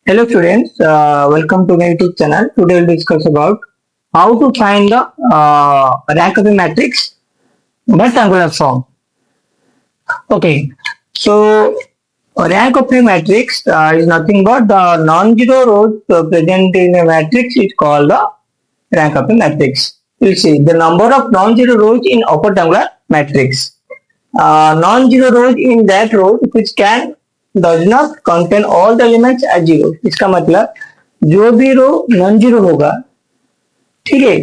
Hello students, welcome to my YouTube channel. Today we'll discuss about how to find the rank of a matrix by triangular form. Okay, so rank of a matrix is nothing but the non-zero rows present in a matrix is called the rank of a matrix. We'll see the number of non-zero rows in upper triangular matrix. Non-zero rows in that row which can does not contain all the elements as zero. इसका मतलब जो भी रो non zero होगा, ठीक है,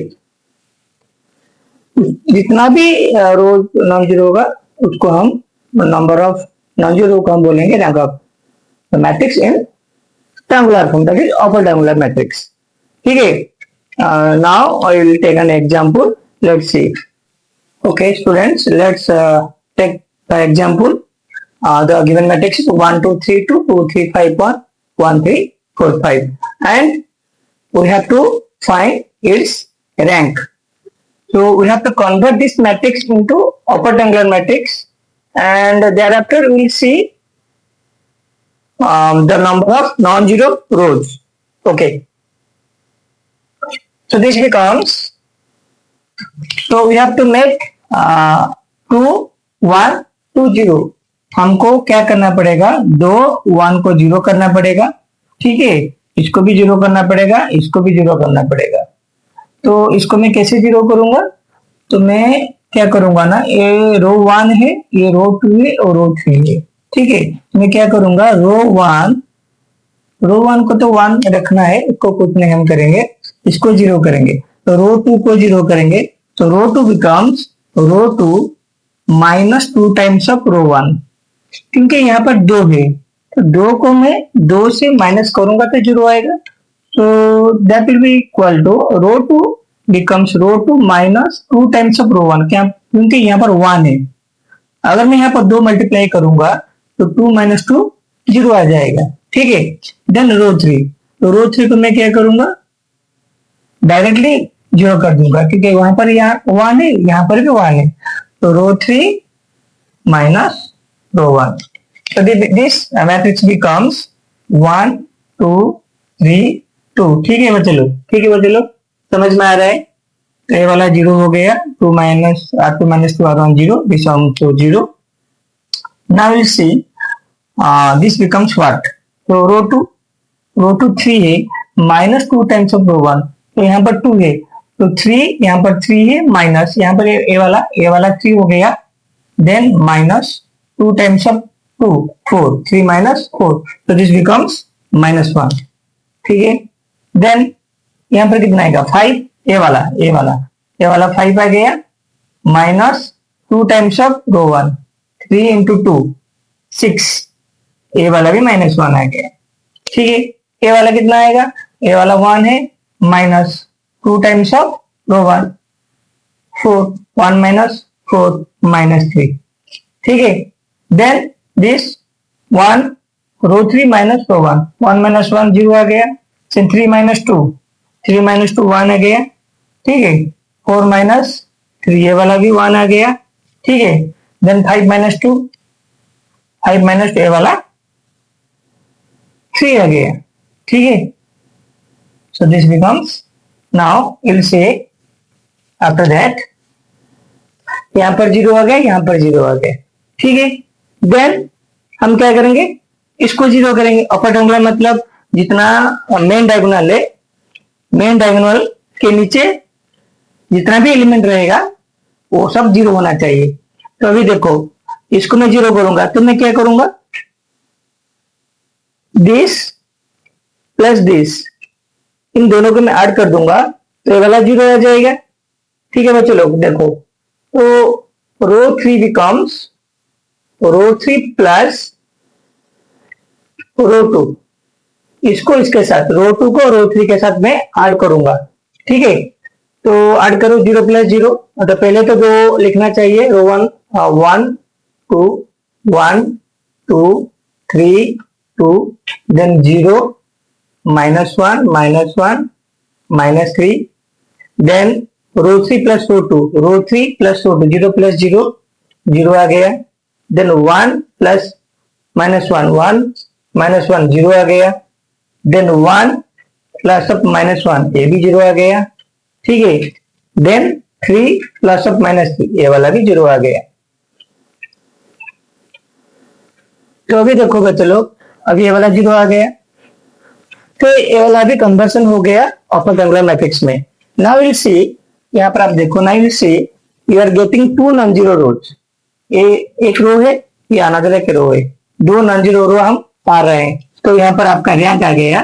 जितना भी रो non zero होगा उसको हम नंबर ऑफ नॉन जीरो को हम बोलेंगे rank of matrix in triangular form, that is upper triangular matrix. ठीक है. Now I will take an example. Let's see. Okay, students, let's take the example. The given matrix is 1, 2, 3, 2, 2, 3, 5, 1, 1, 3, 4, 5. And we have to find its rank. So we have to convert this matrix into upper triangular matrix, and thereafter we will see the number of non-zero rows. Okay. So this becomes, so we have to make 2, 1, 2, 0. हमको क्या करना पड़ेगा, दो 1 को 0 करना पड़ेगा. ठीक है, इसको भी 0 करना पड़ेगा, इसको भी 0 करना पड़ेगा. तो इसको मैं कैसे 0 करूंगा, तो मैं क्या करूंगा ना, ये रो 1 है, ये रो 2 है और रो 3 है. ठीक है, मैं क्या करूंगा, रो 1 को तो 1 रखना है, इसको कुछ नहीं हम करेंगे, इसको 0 करेंगे. तो रो 2 को 0 करेंगे, तो row 2 becomes row 2 minus 2 times of row 1. क्योंकि यहाँ पर 2 है, तो 2 को मैं 2 से माइनस करूंगा तो 0 आएगा. So that will be equal to row 2 becomes row 2 minus 2 times of row 1. क्या, क्योंकि यहाँ पर 1 है. अगर मैं यहाँ पर 2 मल्टीप्लाई करूंगा तो 2 माइनस 2 0 आ जाएगा. ठीक है. देन रो 3, तो रो 3 को मैं क्या करूंगा, डायरेक्टली 0 कर दूंगा, क्योंकि वहां पर यहाँ 1 है, यहाँ पर भी 1 है. तो रो 3 minus row 1. So this matrix becomes 1, 2, 3, 2. ठीक है बच्चों, ठीक है बच्चों, समझ में आ रहा है. तो ये वाला 0 हो गया, 2 minus 2 are 0, this also 0. Now we'll see this becomes what. तो रो 2 3 है, माइनस 2 टाइम्स ऑफ रो 1. तो यहाँ पर 2 है, तो 3 यहाँ पर 3 है, माइनस यहाँ पर ये वाला 3 हो गया. Then minus 2 times of 2 4, 3 minus 4, तो दिस बिकम्स माइनस 1. ठीक है. देन यहाँ पर कितना आएगा, 5. ये वाला 5 आ गया, minus 2 times of row 1, 3 into 2 6. ये वाला भी माइनस 1 आ गया. ठीक है. ये वाला कितना आएगा, ये वाला 1 है, minus 2 times of row 1 4, 1 minus 4 minus 3. ठीक है. Then this 1 row 3 minus row 1, 1 minus 1 0 आ गया. 3 माइनस 2 1 आ गया. ठीक है. 4 माइनस 3, ये वाला भी 1 आ गया. ठीक है. देन 5 माइनस 2 ये वाला 3 आ गया. ठीक है. So this becomes, now we'll say after that, यहाँ पर 0 आ गया, यहाँ पर 0 आ गया. ठीक है. देन हम क्या करेंगे, इसको 0 करेंगे. अपर ट्रायंगुलर मतलब जितना मेन डायगोनल है, मेन डायगोनल के नीचे जितना भी एलिमेंट रहेगा वो सब 0 होना चाहिए. तो अभी देखो, इसको मैं 0 करूंगा तो मैं क्या करूंगा, दिस प्लस दिस, इन दोनों को मैं ऐड कर दूंगा तो ये वाला 0 आ जाएगा. ठीक है बच्चों लोग, देखो, तो रो 3 बिकम्स रो 3 प्लस रो 2. इसको इसके साथ, रो 2 को रो 3 के साथ मैं ऐड करूंगा. ठीक है. तो ऐड करो 0 प्लस 0, तो पहले तो 2 लिखना चाहिए. रो 1 1 2 1 2 3 2, देन 0 माइनस 1 माइनस 3. देन रो 3 प्लस रो 2, रो 3 प्लस रो 2, 0 प्लस 0 0 आ गया. देन 1 प्लस माइनस 1 1 माइनस 1 0 आ गया. देन 1 प्लस ऑफ -1 ये भी 0 आ गया, ठीक है। देन 3 प्लस ऑफ -3 ये वाला भी 0 आ गया। तो अभी देखो बच्चों लोग, अभी ये वाला 0 आ गया, तो ये वाला भी कन्वर्सन हो गया अपर ट्रायंगुलर मैट्रिक्स में। नाउ विल सी, यहाँ पर आप देखो, now will see you are getting 2 non zero rows, ये एक रो है, ये अनदर एक रो है, 2 नॉन जीरो रो हम पा रहे हैं। तो यहाँ पर आपका रैंक आ गया,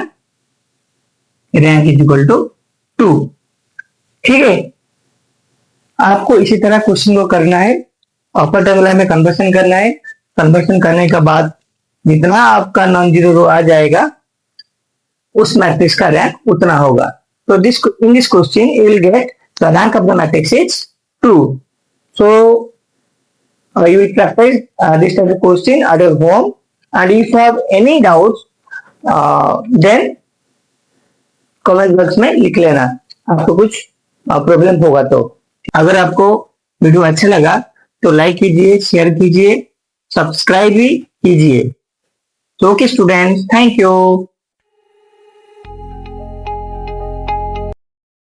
रैंक इज इक्वल टू 2, ठीक है। आपको इसी तरह क्वेश्चन को करना है, अपर ट्रायंगुलर में कन्वर्सन करना है। कन्वर्सन करने के बाद जितना आपका नॉन जीरो रो आ जाएगा उस मैट्रिक्स का रैंक उतना होगा। तो this in this question you will get the rank of the matrix is 2। So you will practice this type of question at your home, and if you have any doubts then comment box में लिख लेना, आपको कुछ problem होगा तो। अगर आपको video अच्छा लगा तो लाइक कीजिए, शेयर कीजिए, सब्सक्राइब भी कीजिए। तो ओके स्टूडेंट्स, थैंक यू।